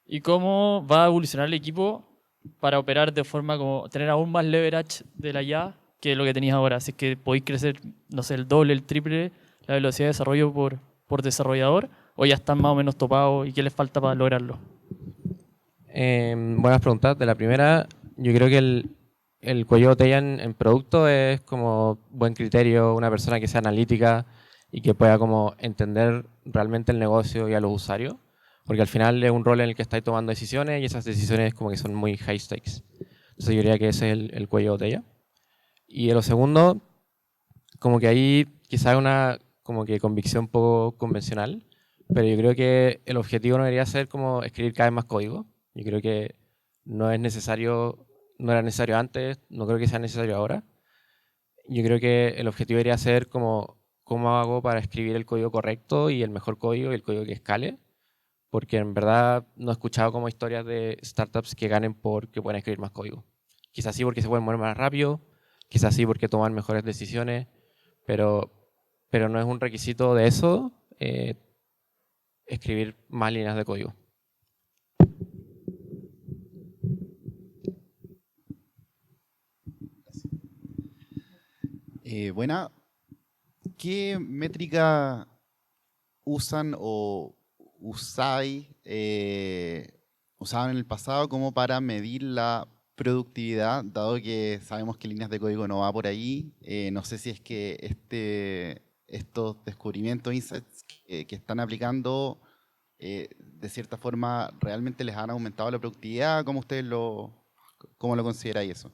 ¿Y cómo va a evolucionar el equipo para operar de forma como tener aún más leverage de la IA que lo que tenéis ahora? Así que podéis crecer, no sé, el doble, el triple, la velocidad de desarrollo por desarrollador, o ya están más o menos topados y qué les falta para lograrlo. Buenas preguntas. De la primera, yo creo que el cuello de botella en producto es como buen criterio, una persona que sea analítica y que pueda como entender realmente el negocio y a los usuarios, porque al final es un rol en el que estáis tomando decisiones y esas decisiones como que son muy high stakes. Entonces yo diría que ese es el cuello de botella. Y en lo segundo, como que ahí quizá una como que convicción poco convencional, pero yo creo que el objetivo no debería ser como escribir cada vez más código. Yo creo que no es necesario, no era necesario antes, no creo que sea necesario ahora. yo creo que el objetivo debería ser como cómo hago para escribir el código correcto y el mejor código y el código que escale, porque en verdad no he escuchado como historias de startups que ganen porque pueden escribir más código. Quizás sí porque se pueden mover más rápido, quizás sí porque toman mejores decisiones, pero no es un requisito de eso escribir más líneas de código. Buena. ¿Qué métrica usan o usaban en el pasado como para medir la productividad, dado que sabemos que líneas de código no va por ahí? No sé si es que estos descubrimientos, insights que están aplicando, de cierta forma, ¿realmente les han aumentado la productividad? ¿Cómo lo consideráis eso?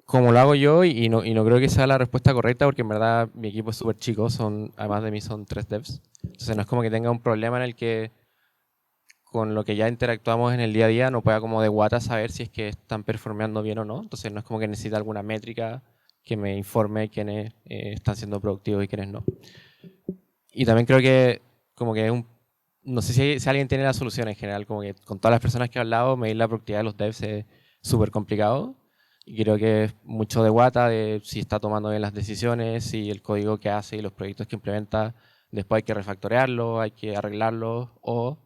Como lo hago yo, y no creo que sea la respuesta correcta, porque en verdad mi equipo es súper chico, además de mí son 3 devs. Entonces no es como que tenga un problema en el que con lo que ya interactuamos en el día a día no pueda como de guata saber si es que están performeando bien o no. Entonces no es como que necesita alguna métrica que me informe quiénes están siendo productivos y quiénes no. Y también creo que como que no sé si alguien tiene la solución en general, como que con todas las personas que he hablado, medir la productividad de los devs es súper complicado. Y creo que es mucho de guata de si está tomando bien las decisiones, si el código que hace y los proyectos que implementa, después hay que refactorearlo, hay que arreglarlo, o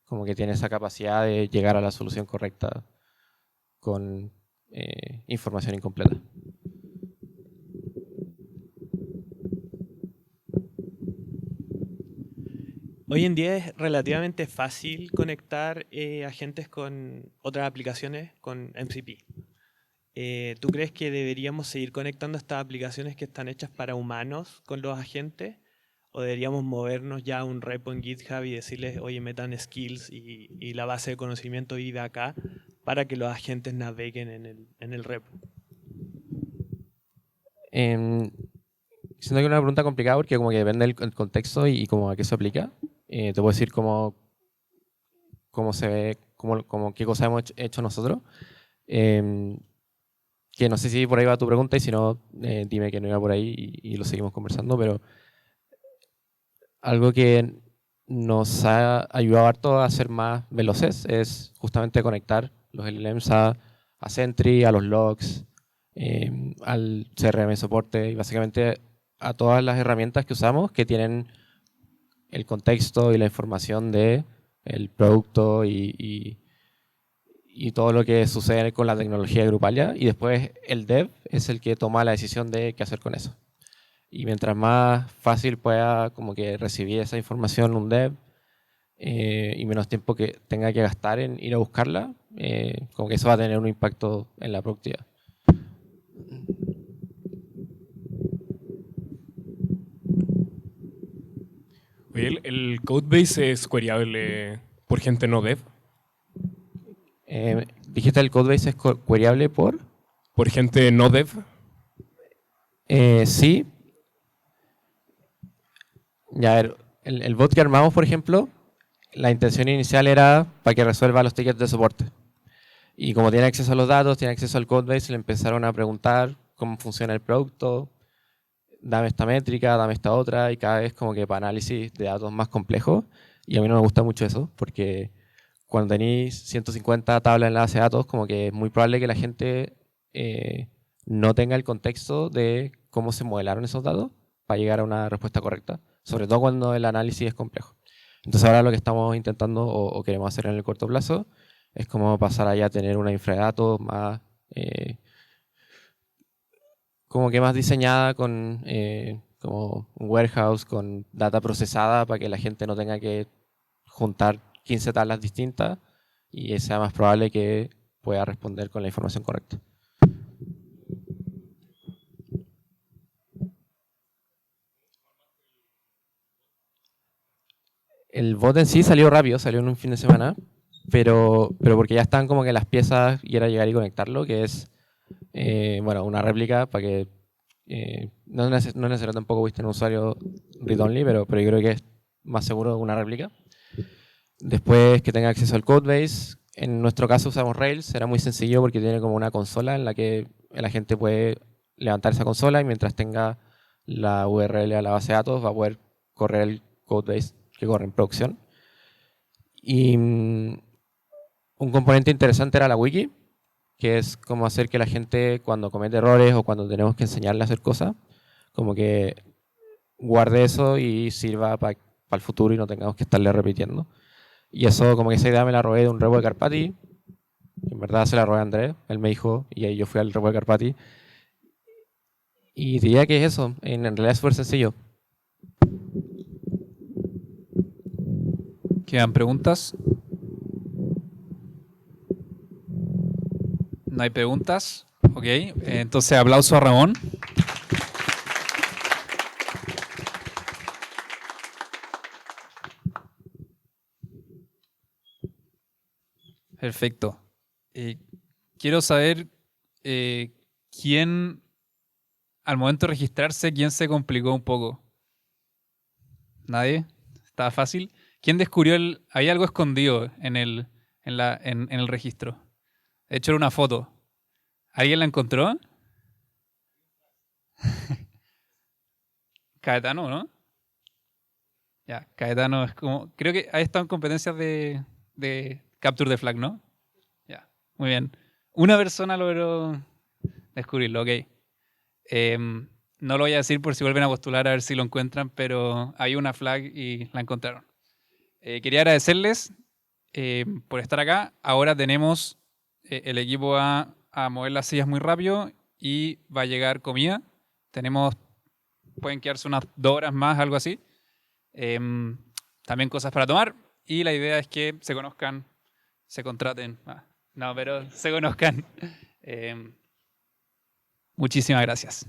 como que tiene esa capacidad de llegar a la solución correcta con información incompleta. Hoy en día es relativamente fácil conectar agentes con otras aplicaciones con MCP. ¿Tú crees que deberíamos seguir conectando estas aplicaciones que están hechas para humanos con los agentes? ¿O deberíamos movernos ya a un repo en GitHub y decirles, oye, metan skills y la base de conocimiento vive acá para que los agentes naveguen en el repo? Siento que es una pregunta complicada porque como que depende del contexto y como a qué se aplica. Te puedo decir cómo se ve, qué cosas hemos hecho nosotros. Que no sé si por ahí va tu pregunta y si no, dime que no iba por ahí y lo seguimos conversando, pero algo que nos ha ayudado harto a ser más veloces es justamente conectar los LLMs a Sentry, a los logs, al CRM soporte y básicamente a todas las herramientas que usamos que tienen el contexto y la información de el producto y todo lo que sucede con la tecnología de Grupalia, y después el dev es el que toma la decisión de qué hacer con eso. Y mientras más fácil pueda como que recibir esa información un dev y menos tiempo que tenga que gastar en ir a buscarla, como que eso va a tener un impacto en la productividad. Oye, ¿el codebase es queryable por gente no dev? ¿Dijiste el codebase es queryable por? ¿Por gente no dev? Sí. Ya, a ver, el bot que armamos, por ejemplo, la intención inicial era para que resuelva los tickets de soporte. Y como tiene acceso a los datos, tiene acceso al codebase, le empezaron a preguntar cómo funciona el producto, dame esta métrica, dame esta otra, y cada vez como que para análisis de datos más complejos. Y a mí no me gusta mucho eso, porque cuando tenéis 150 tablas en la base de datos, como que es muy probable que la gente no tenga el contexto de cómo se modelaron esos datos para llegar a una respuesta correcta, sobre todo cuando el análisis es complejo. Entonces ahora lo que estamos intentando o queremos hacer en el corto plazo es como pasar allá a tener una infra de datos más como que más diseñada con como un warehouse con data procesada para que la gente no tenga que juntar 15 tablas distintas y sea más probable que pueda responder con la información correcta. El bot en sí salió rápido, salió en un fin de semana, pero porque ya están como que las piezas y era llegar y conectarlo, que es bueno, una réplica para que no es necesario tampoco tener un usuario read-only, pero yo creo que es más seguro una réplica. Después que tenga acceso al codebase. En nuestro caso usamos Rails, era muy sencillo porque tiene como una consola en la que la gente puede levantar esa consola y mientras tenga la URL a la base de datos va a poder correr el codebase que corre en producción. Y un componente interesante era la wiki, que es como hacer que la gente cuando comete errores o cuando tenemos que enseñarle a hacer cosas, como que guarde eso y sirva para el futuro y no tengamos que estarle repitiendo. Y eso, como que esa idea me la robé de un repo de Carpati, que en verdad se la robé a Andrés, él me dijo, y ahí yo fui al repo de Carpati. Y diría que es eso, en realidad es súper sencillo. ¿Quedan preguntas? ¿No hay preguntas? Ok, entonces aplauso a Ramón. Perfecto. Quiero saber quién, al momento de registrarse, quién se complicó un poco. ¿Nadie? ¿Estaba fácil? ¿Quién descubrió había algo escondido en el registro? De hecho, era una foto. ¿Alguien la encontró? Caetano, ¿no? Ya, Caetano es como... Creo que ha estado en competencias de Capture the Flag, ¿no? Ya, muy bien. Una persona logró descubrirlo, ok. No lo voy a decir por si vuelven a postular a ver si lo encuentran, pero hay una flag y la encontraron. Quería agradecerles por estar acá. Ahora tenemos el equipo a mover las sillas muy rápido y va a llegar comida. Pueden quedarse unas 2 horas más, algo así. También cosas para tomar. Y la idea es que se conozcan, se contraten. No, pero se conozcan. Muchísimas gracias.